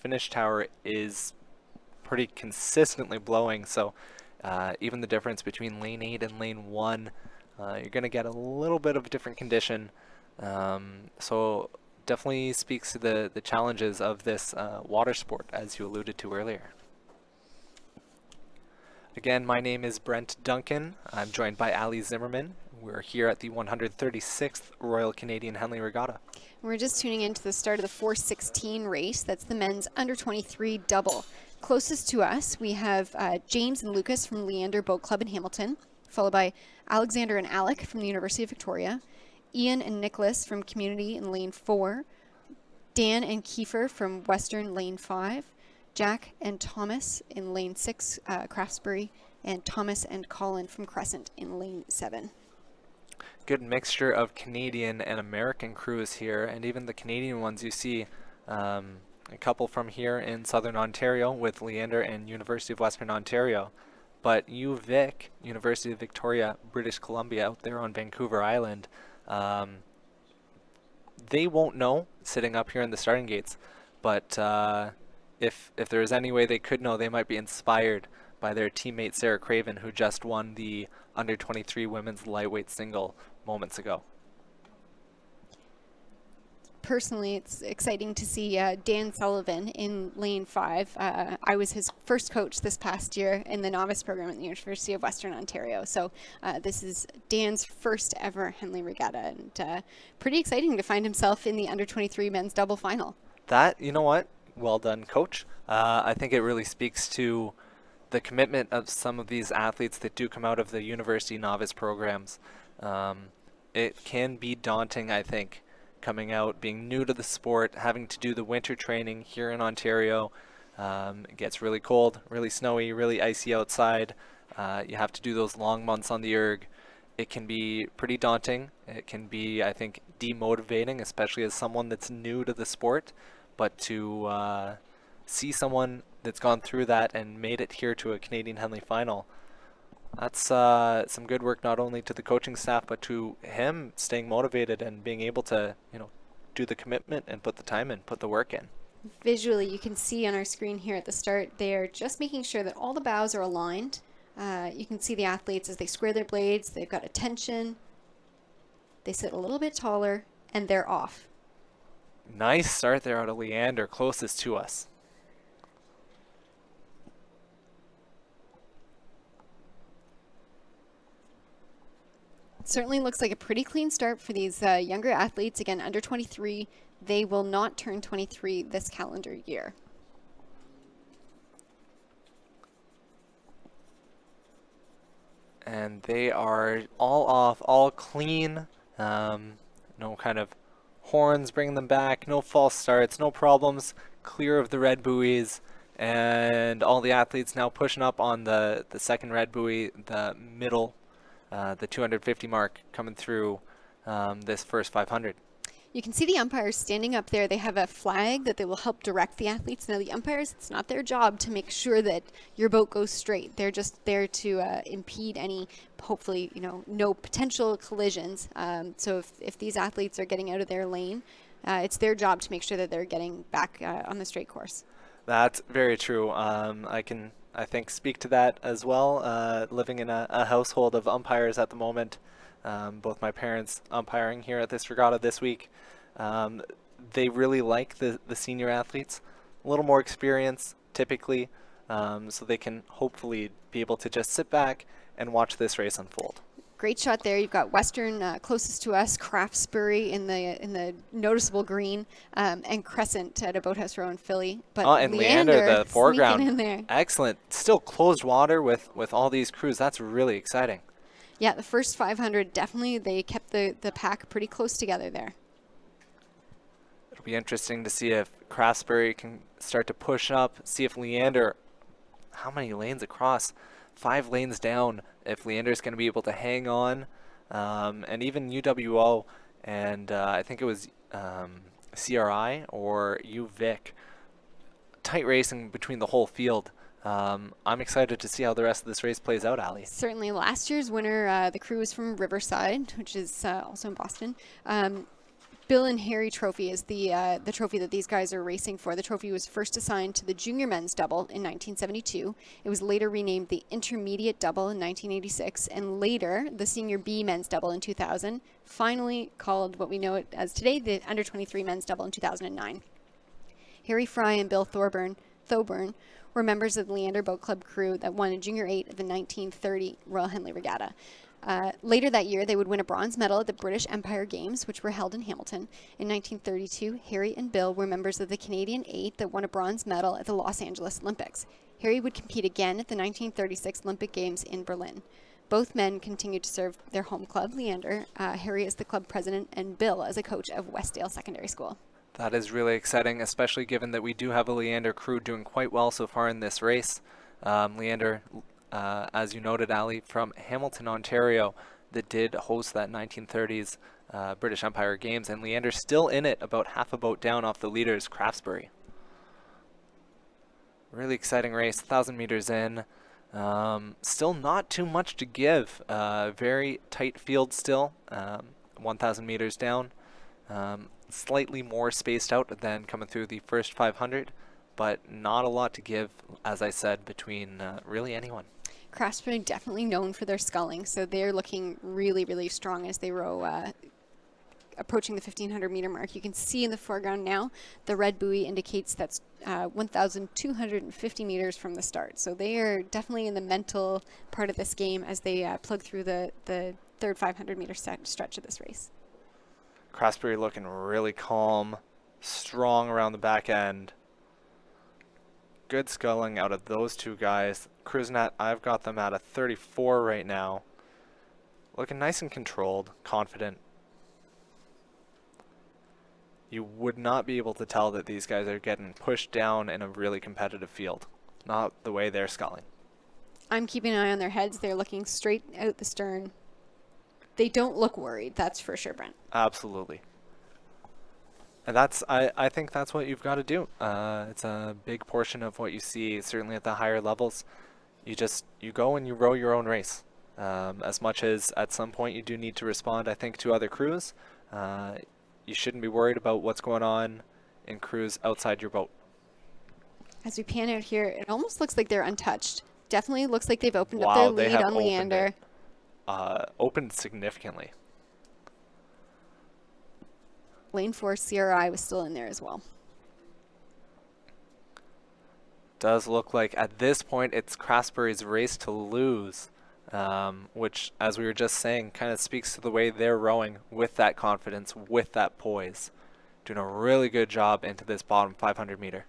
finish tower is pretty consistently blowing. So even the difference between lane 8 and lane 1, you're going to get a little bit of a different condition. So definitely speaks to the challenges of this water sport, as you alluded to earlier. Again, my name is Brent Duncan. I'm joined by Ali Zimmerman. We're here at the 136th Royal Canadian Henley Regatta. We're just tuning into the start of the 416 race. That's the men's under 23 double. Closest to us, we have James and Lucas from Leander Boat Club in Hamilton, followed by Alexander and Alec from the University of Victoria, Ian and Nicholas from Community in lane 4, Dan and Kiefer from Western lane 5, Jack and Thomas in lane 6, Craftsbury, and Thomas and Colin from Crescent in lane 7. Good mixture of Canadian and American crews here, and even the Canadian ones you see a couple from here in Southern Ontario with Leander and University of Western Ontario. But UVic, University of Victoria, British Columbia, out there on Vancouver Island, they won't know sitting up here in the starting gates, but if there is any way they could know, they might be inspired by their teammate Sarah Craven, who just won the under 23 women's lightweight single moments ago. Personally, it's exciting to see Dan Sullivan in lane 5. I was his first coach this past year in the novice program at the University of Western Ontario. So this is Dan's first ever Henley Regatta, and pretty exciting to find himself in the under 23 men's double final. That, you know what? Well done, coach. I think it really speaks to the commitment of some of these athletes that do come out of the university novice programs. It can be daunting, I think, coming out, being new to the sport, having to do the winter training here in Ontario. It gets really cold, really snowy, really icy outside. You have to do those long months on the erg. It can be pretty daunting. It can be, I think, demotivating, especially as someone that's new to the sport. But to see someone that's gone through that and made it here to a Canadian Henley final, that's some good work, not only to the coaching staff, but to him staying motivated and being able to, do the commitment and put the time in, put the work in. Visually, you can see on our screen here at the start, they're just making sure that all the bows are aligned. You can see the athletes as they square their blades. They've got attention. They sit a little bit taller, and they're off. Nice start there out of Leander, closest to us. Certainly looks like a pretty clean start for these younger athletes. Again, under 23, they will not turn 23 this calendar year. And they are all off, all clean. No kind of horns bringing them back, no false starts, no problems, clear of the red buoys. And all the athletes now pushing up on the second red buoy, the middle, the 250 mark coming through this first 500. You can see the umpires standing up there. They have a flag that they will help direct the athletes. Now, the umpires, it's not their job to make sure that your boat goes straight. They're just there to impede any, hopefully, no potential collisions. So if these athletes are getting out of their lane, it's their job to make sure that they're getting back on the straight course. That's very true. I think, speak to that as well. Living in a household of umpires at the moment, both my parents umpiring here at this regatta this week. They really like the senior athletes, a little more experience typically, so they can hopefully be able to just sit back and watch this race unfold. Great shot there. You've got Western closest to us, Craftsbury in the noticeable green, and Crescent at a boathouse row in Philly. But and Leander, the foreground. In there. Excellent. Still closed water with all these crews. That's really exciting. Yeah, the first 500, definitely they kept the pack pretty close together there. It'll be interesting to see if Craftsbury can start to push up, see if Leander, how many lanes across? 5 lanes down, if Leander's going to be able to hang on, and even UWO, and I think it was CRI or UVic, tight racing between the whole field. I'm excited to see how the rest of this race plays out, Ali. Certainly. Last year's winner, the crew was from Riverside, which is also in Boston. Bill and Harry Trophy is the trophy that these guys are racing for. The trophy was first assigned to the junior men's double in 1972. It was later renamed the intermediate double in 1986, and later the senior B men's double in 2000. Finally called what we know it as today, the under 23 men's double in 2009. Harry Fry and Bill Thoburn were members of the Leander Boat Club crew that won a Junior 8 at the 1930 Royal Henley Regatta. Later that year, they would win a bronze medal at the British Empire Games, which were held in Hamilton. In 1932, Harry and Bill were members of the Canadian 8 that won a bronze medal at the Los Angeles Olympics. Harry would compete again at the 1936 Olympic Games in Berlin. Both men continued to serve their home club, Leander, Harry as the club president, and Bill as a coach of Westdale Secondary School. That is really exciting, especially given that we do have a Leander crew doing quite well so far in this race. Leander, as you noted, Ali, from Hamilton, Ontario, that did host that 1930s British Empire Games, and Leander's still in it, about half a boat down off the leaders, Craftsbury. Really exciting race, 1,000 meters in. Still not too much to give. Very tight field still, 1,000 meters down. Slightly more spaced out than coming through the first 500, but not a lot to give, as I said, between really anyone. Craftsbury definitely known for their sculling, so they're looking really, really strong as they row approaching the 1,500 meter mark. You can see in the foreground now, the red buoy indicates that's 1,250 meters from the start. So they are definitely in the mental part of this game as they plug through the third 500 meter stretch of this race. Craftsbury looking really calm, strong around the back end. Good sculling out of those two guys. Cruising at, I've got them at a 34 right now. Looking nice and controlled, confident. You would not be able to tell that these guys are getting pushed down in a really competitive field. Not the way they're sculling. I'm keeping an eye on their heads. They're looking straight out the stern. They don't look worried, that's for sure, Brent. Absolutely. And that's, I think that's what you've got to do. It's a big portion of what you see, certainly at the higher levels. You go and you row your own race. As much as at some point you do need to respond, I think, to other crews, you shouldn't be worried about what's going on in crews outside your boat. As we pan out here, it almost looks like they're untouched. Definitely looks like they've opened up their lead on Leander. Opened significantly. Lane 4 CRI was still in there as well. Does look like at this point it's Craftsbury's race to lose, which, as we were just saying, kind of speaks to the way they're rowing with that confidence, with that poise. Doing a really good job into this bottom 500 meter.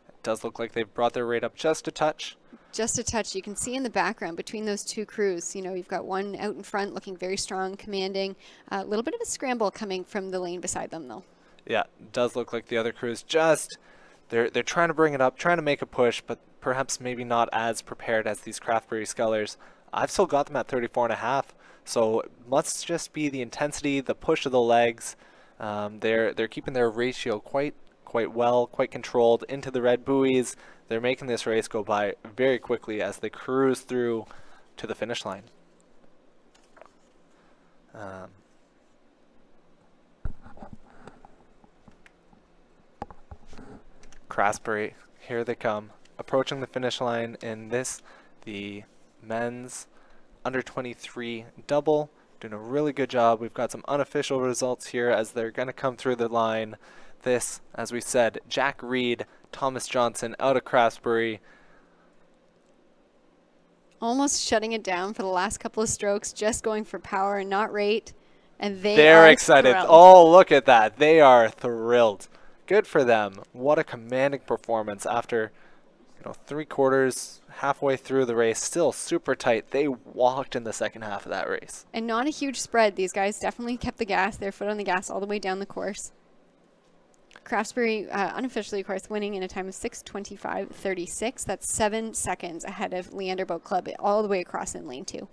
It does look like they've brought their rate up just a touch. Just a touch. You can see in the background between those two crews, you've got one out in front looking very strong, commanding. A little bit of a scramble coming from the lane beside them, though. Yeah, it does look like the other crews they're trying to bring it up, trying to make a push, but perhaps maybe not as prepared as these Craftsbury scullers. I've still got them at 34.5, so it must just be the intensity, the push of the legs. They're keeping their ratio quite well, quite controlled into the red buoys. They're making this race go by very quickly as they cruise through to the finish line. Craftsbury, here they come, approaching the finish line in the men's under 23 double. Doing a really good job. We've got some unofficial results here as they're going to come through the line. This, as we said, Jack Reed, Thomas Johnson out of Craftsbury. Almost shutting it down for the last couple of strokes, just going for power and not rate. And they're excited. Thrilled. Oh, look at that. They are thrilled. Good for them. What a commanding performance after 3/4, halfway through the race, still super tight. They walked in the second half of that race. And not a huge spread. These guys definitely kept their foot on the gas all the way down the course. Craftsbury, unofficially, of course, winning in a time of 6:25.36. That's 7 seconds ahead of Leander Boat Club all the way across in lane 2.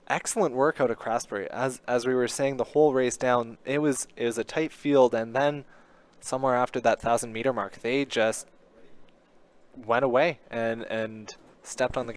Excellent work out of Craftsbury. As we were saying, the whole race down, it was a tight field, and then somewhere after that 1,000 meter mark, they just went away and stepped on the